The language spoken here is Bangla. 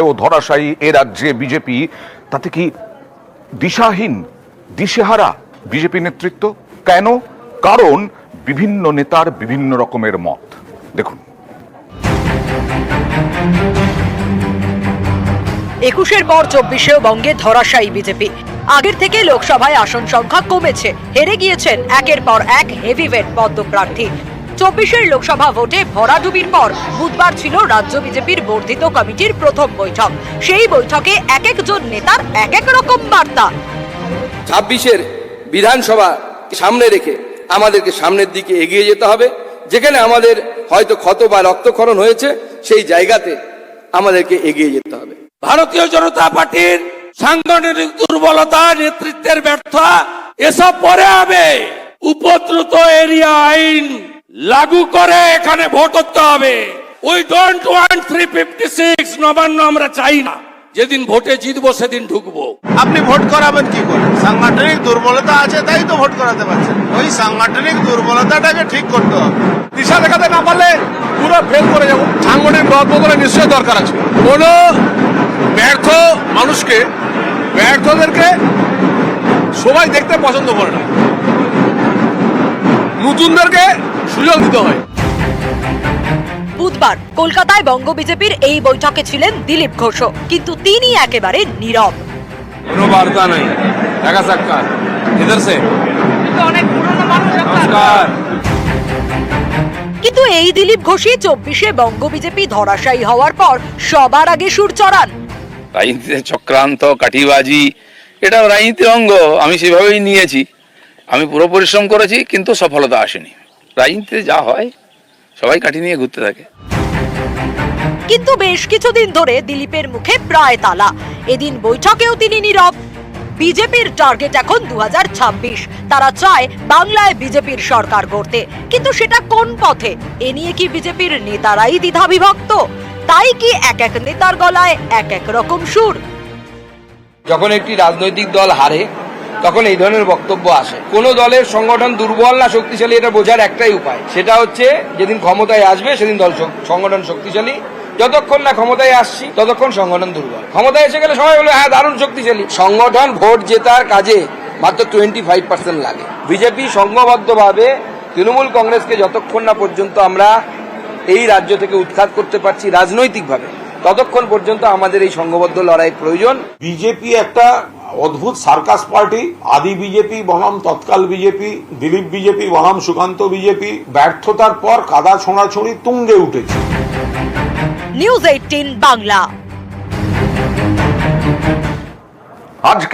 ও ধরাশায়ী এ রাজ্যে বিজেপি, তাতে কি দিশাহীন, দিশেহারা বিজেপি নেতৃত্ব? কেন? কারণ বিভিন্ন নেতার বিভিন্ন রকমের মত। দেখুন, 21-এর পর 24-এও বঙ্গে ধরাশায়ী বিজেপি। আগের থেকে লোকসভায় আসন সংখ্যা কমেছে, হেরে গিয়েছেন একের পর এক হেভিওয়েট পদ্মপ্রার্থী। 24-এর লোকসভা ভোটে ভরাডুবির পর বুধবার ছিল রাজ্য বিজেপির বর্ধিত কমিটির প্রথম বৈঠক। সেই বৈঠকে এক একজন নেতার এক এক রকম বার্তা। 26-এর বিধানসভা সামনে রেখে আমাদেরকে সামনের দিকে এগিয়ে যেতে হবে। যেখানে আমাদের হয়তো ক্ষত বা রক্তক্ষরণ হয়েছে, সেই জায়গাতে আমাদেরকে এগিয়ে যেতে হবে। ভারতীয় জনতা পার্টির সাংগঠনিক দুর্বলতা, নেতৃত্বের ব্যর্থতা এসব পরে হবে। উপদ্রুত এরিয়া আইন লাগু করে এখানে ভোট করতে হবে। উই ডোন্ট ওয়ান্ট 356 নবান্ন আমরা চাই না। যেদিন ভোটে জিতবো সেদিন ঢুকবো। আপনি ভোট করাবেন কি করে? সাংগঠনিক দুর্বলতা আছে, তাই তো ভোট করাতে পারছেন। ওই সাংগঠনিক দুর্বলতাটাকে ঠিক করতে হবে। দিশা দেখাতে না পারলে পুরো ফেল করে যাবো। সাংগঠনিক বদলে নিশ্চয়ই দরকার আছে। কোন ব্যর্থ মানুষকে, ব্যর্থদেরকে সবাই দেখতে পছন্দ করে না, নতুনদেরকে সুযোগ দিতে হয়। বুধবার কলকাতায় বঙ্গ বিজেপির এই বৈঠকে ছিলেন দিলীপ ঘোষ, কিন্তু তিনি একেবারে নীরব। কোনো বার্তা নেই, দেখা সাক্ষাৎ ইধার সে অনেক পুরনো মানুষ। নমস্কার। কিন্তু এই দিলীপ ঘোষই 24-এ বঙ্গ বিজেপি ধরাশায়ী হওয়ার পর সবার আগে সুর চড়ান। রাজনীতিতে চক্রান্ত, কাঠিবাজি, এটা রাজনীতির অঙ্গ। আমি সেভাবেই নিয়েছি। আমি পুরো পরিশ্রম করেছি, কিন্তু সফলতা আসেনি। রাজনীতিতে যা হয়, সবাই কাঠি নিয়ে ঘুরতে থাকে। কিন্তু বেশ কিছুদিন ধরে দিলীপের মুখে প্রায় তালা। এদিন বৈঠকেও তিনি নীরব। বিজেপির টার্গেট এখন 2026। তারা চায় বাংলায় বিজেপির সরকার গড়তে, কিন্তু সেটা কোন পথে? এ নিয়ে কি বিজেপির নেতারাই দ্বিধাবিভক্ত? তাই কি এক এক নেতার গলায় এক এক রকম সুর? যখন একটি রাজনৈতিক দল হারে, তখন এই ধরনের বক্তব্য আসে। কোন দলের সংগঠন দুর্বল না শক্তিশালী, এটা বোঝার একটাই উপায়, সেটা হচ্ছে যেদিন ক্ষমতায় আসবে সেদিন দল সংগঠন শক্তিশালী। যতক্ষণ না ক্ষমতায় আসছি ততক্ষণ সংগঠন দুর্বল। ক্ষমতায় এসে গেলে সবাই বলে হ্যাঁ দারুণ শক্তিশালী। সংগঠন ভোট জেতার কাজে মাত্র 25% লাগে। বিজেপি সংঘবদ্ধভাবে তৃণমূল কংগ্রেসকে যতক্ষণ না পর্যন্ত আমরা এই রাজ্য থেকে উৎখাত করতে পারছি রাজনৈতিকভাবে, ততক্ষণ পর্যন্ত আমাদের এই সংঘবদ্ধ লড়াই প্রয়োজন। বিজেপি একটা অদ্ভুত সার্কাস পার্টি। আদি বিজেপি বনাম তৎকাল বিজেপি, দিলীপ বিজেপি বনাম সুকান্ত বিজেপি। ব্যর্থতার পর কাদা ছোঁড়াছুঁড়ি তুঙ্গে উঠেছে। নিউজ 18 বাংলা। আজকে